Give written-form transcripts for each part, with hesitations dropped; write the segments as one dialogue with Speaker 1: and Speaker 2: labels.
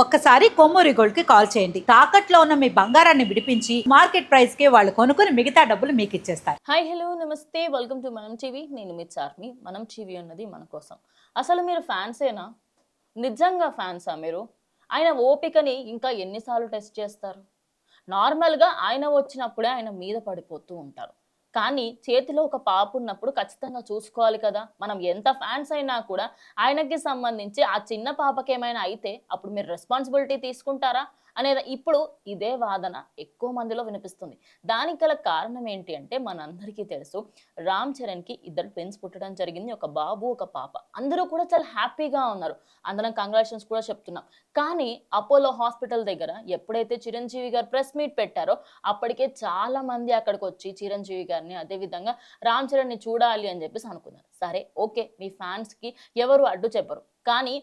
Speaker 1: ఒక్కసారి కొమ్మూరి గోల్డ్ కి కాల్ చేయండి. తాకట్లో ఉన్న మీ బంగారాన్ని విడిపించి మార్కెట్ ప్రైస్ కి వాళ్ళు కొనుక్కుని మిగతా డబ్బులు మీకు ఇచ్చేస్తారు.
Speaker 2: హాయ్ హలో నమస్తే వెల్కమ్ టు మనం టీవీ. నేను మీ చార్మి. మనం టీవీ ఉన్నది మన కోసం. అసలు మీరు ఫ్యాన్సేనా? నిజంగా ఫ్యాన్సా మీరు? ఆయన ఓపికని ఇంకా ఎన్నిసార్లు టెస్ట్ చేస్తారు? నార్మల్గా ఆయన వచ్చినప్పుడే ఆయన మీద పడిపోతూ ఉంటారు. కానీ చేతిలో ఒక పాప ఉన్నప్పుడు ఖచ్చితంగా చూసుకోవాలి కదా. మనం ఎంత ఫ్యాన్స్ అయినా కూడా ఆయనకి సంబంధించి ఆ చిన్న పాపకి ఏమైనా అయితే అప్పుడు మీరు రెస్పాన్సిబిలిటీ తీసుకుంటారా అనేది ఇప్పుడు ఇదే వాదన ఎక్కువ మందిలో వినిపిస్తుంది. దానికి గల కారణం ఏంటి అంటే మనందరికీ తెలుసు, రామ్ చరణ్కి ఇద్దరు ట్విన్స్ పుట్టడం జరిగింది. ఒక బాబు ఒక పాప. అందరూ కూడా చాలా హ్యాపీగా ఉన్నారు. అందరం కంగ్రాచులేషన్స్ కూడా చెప్తున్నాం. కానీ అపోలో హాస్పిటల్ దగ్గర ఎప్పుడైతే చిరంజీవి గారు ప్రెస్ మీట్ పెట్టారో అప్పటికే చాలా మంది అక్కడికి వచ్చి చిరంజీవి గారిని అదే విధంగా రామ్ చరణ్ని చూడాలి అని చెప్పేసి అనుకున్నారు. సరే ఓకే, మీ ఫ్యాన్స్కి ఎవరు అడ్డు చెప్పరు. కానీ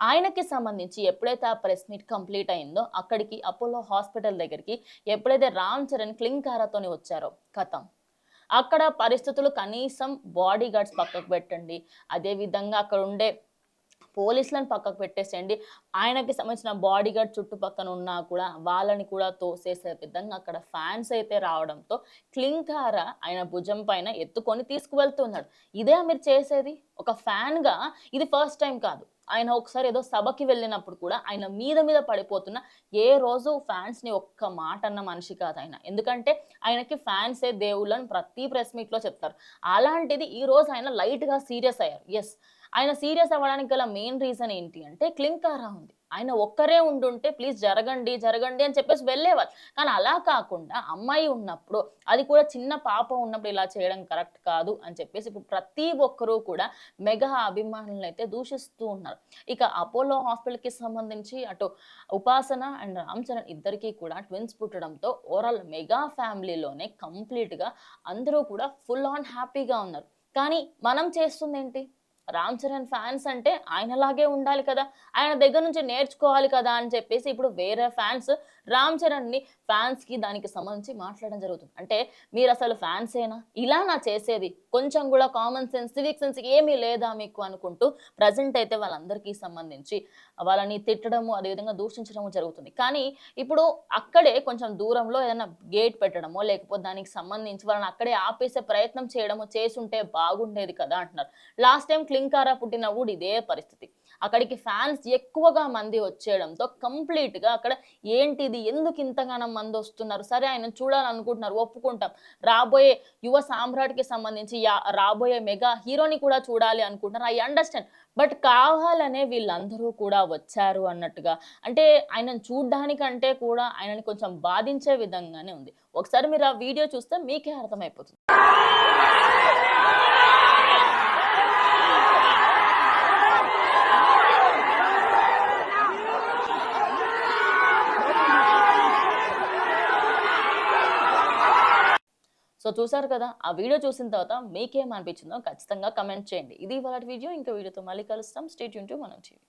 Speaker 2: ఆయనకి సంబంధించి ఎప్పుడైతే ఆ ప్రెస్ మీట్ కంప్లీట్ అయిందో అక్కడికి అపోలో హాస్పిటల్ దగ్గరికి ఎప్పుడైతే రామ్ చరణ్ క్లింకారాతోని వచ్చారో కథం అక్కడ పరిస్థితులు కనీసం బాడీ గార్డ్స్ పక్కకు పెట్టండి, అదే విధంగా అక్కడ ఉండే పోలీసులను పక్కకు పెట్టేసేయండి, ఆయనకి సంబంధించిన బాడీ గార్డ్ చుట్టుపక్కన ఉన్నా కూడా వాళ్ళని కూడా తోసేసే విధంగా అక్కడ ఫ్యాన్స్ అయితే రావడంతో క్లింకార ఆయన భుజం పైన ఎత్తుకొని తీసుకువెళ్తున్నాడు. ఇదే మీరు చేసేది ఒక ఫ్యాన్గా? ఇది ఫస్ట్ టైం కాదు. ఆయన ఒకసారి ఏదో సభకి వెళ్ళినప్పుడు కూడా ఆయన మీద పడిపోతున్న ఏ రోజు ఫ్యాన్స్ని ఒక్క మాట అన్న మనిషి కాదు ఆయన. ఎందుకంటే ఆయనకి ఫ్యాన్సే దేవుళ్ళని ప్రతి ప్రెస్ మీట్లో చెప్తారు. అలాంటిది ఈ రోజు ఆయన లైట్గా సీరియస్ అయ్యారు. ఎస్, ఆయన సీరియస్ అవ్వడానికి గల మెయిన్ రీజన్ ఏంటి అంటే క్లింకారా ఉంది. ఆయన ఒక్కరే ఉండుంటే ప్లీజ్ జరగండి జరగండి అని చెప్పేసి వెళ్ళేవారు. కానీ అలా కాకుండా అమ్మాయి ఉన్నప్పుడు, అది కూడా చిన్న పాప ఉన్నప్పుడు ఇలా చేయడం కరెక్ట్ కాదు అని చెప్పేసి ఇప్పుడు ప్రతి ఒక్కరూ కూడా మెగా అభిమానులను అయితే దూషిస్తూ ఉన్నారు. ఇక అపోలో హాస్పిటల్కి సంబంధించి అటు ఉపాసన అండ్ రామ్ చరణ్ ఇద్దరికీ కూడా ట్విన్స్ పుట్టడంతో ఓవరాల్ మెగా ఫ్యామిలీలోనే కంప్లీట్గా అందరూ కూడా ఫుల్ ఆన్ హ్యాపీగా ఉన్నారు. కానీ మనం చేస్తుంది ఏంటి? రామ్ చరణ్ ఫ్యాన్స్ అంటే ఆయనలాగే ఉండాలి కదా, ఆయన దగ్గర నుంచి నేర్చుకోవాలి కదా అని చెప్పేసి ఇప్పుడు వేరే ఫ్యాన్స్ రామ్ చరణ్ని ఫ్యాన్స్కి దానికి సంబంధించి మాట్లాడడం జరుగుతుంది. అంటే మీరు అసలు ఫ్యాన్సేనా? ఇలా నా చేసేది కొంచెం కూడా కామన్ సెన్స్ సివిక్ సెన్స్ ఏమీ లేదా మీకు అనుకుంటూ ప్రజెంట్ అయితే వాళ్ళందరికీ సంబంధించి వాళ్ళని తిట్టడము అదేవిధంగా దూషించడము జరుగుతుంది. కానీ ఇప్పుడు అక్కడే కొంచెం దూరంలో ఏదైనా గేట్ పెట్టడమో లేకపోతే దానికి సంబంధించి వాళ్ళని అక్కడే ఆపేసే ప్రయత్నం చేయడమో చేసుంటే బాగుండేది కదా అంటున్నారు. లాస్ట్ టైం క్లింకారా పుట్టినప్పుడు ఇదే పరిస్థితి. అక్కడికి ఫ్యాన్స్ ఎక్కువగా మంది వచ్చేయడంతో కంప్లీట్గా అక్కడ ఏంటిది, ఎందుకు ఇంతగానం మంది వస్తున్నారు, సరే ఆయన చూడాలనుకుంటున్నారు ఒప్పుకుంటాం, రాబోయే యువ సామ్రాట్కి సంబంధించి రాబోయే మెగా హీరోని కూడా చూడాలి అనుకుంటున్నారు, ఐ అండర్స్టాండ్. బట్ కావాలనే వీళ్ళందరూ కూడా వచ్చారు అన్నట్టుగా, అంటే ఆయనను చూడ్డానికంటే కూడా ఆయనని కొంచెం బాధించే విధంగానే ఉంది. ఒకసారి మీరు ఆ వీడియో చూస్తే మీకే అర్థమైపోతుంది. సో చూసారు కదా, ఆ వీడియో చూసిన తర్వాత మీకేం అనిపించిందో ఖచ్చితంగా కమెంట్ చేయండి. ఇది ఇవాళ వీడియో. ఇంకో వీడియోతో మళ్ళీ కలుస్తాం. స్టే ట్యూన్ టు మనం టీవీ.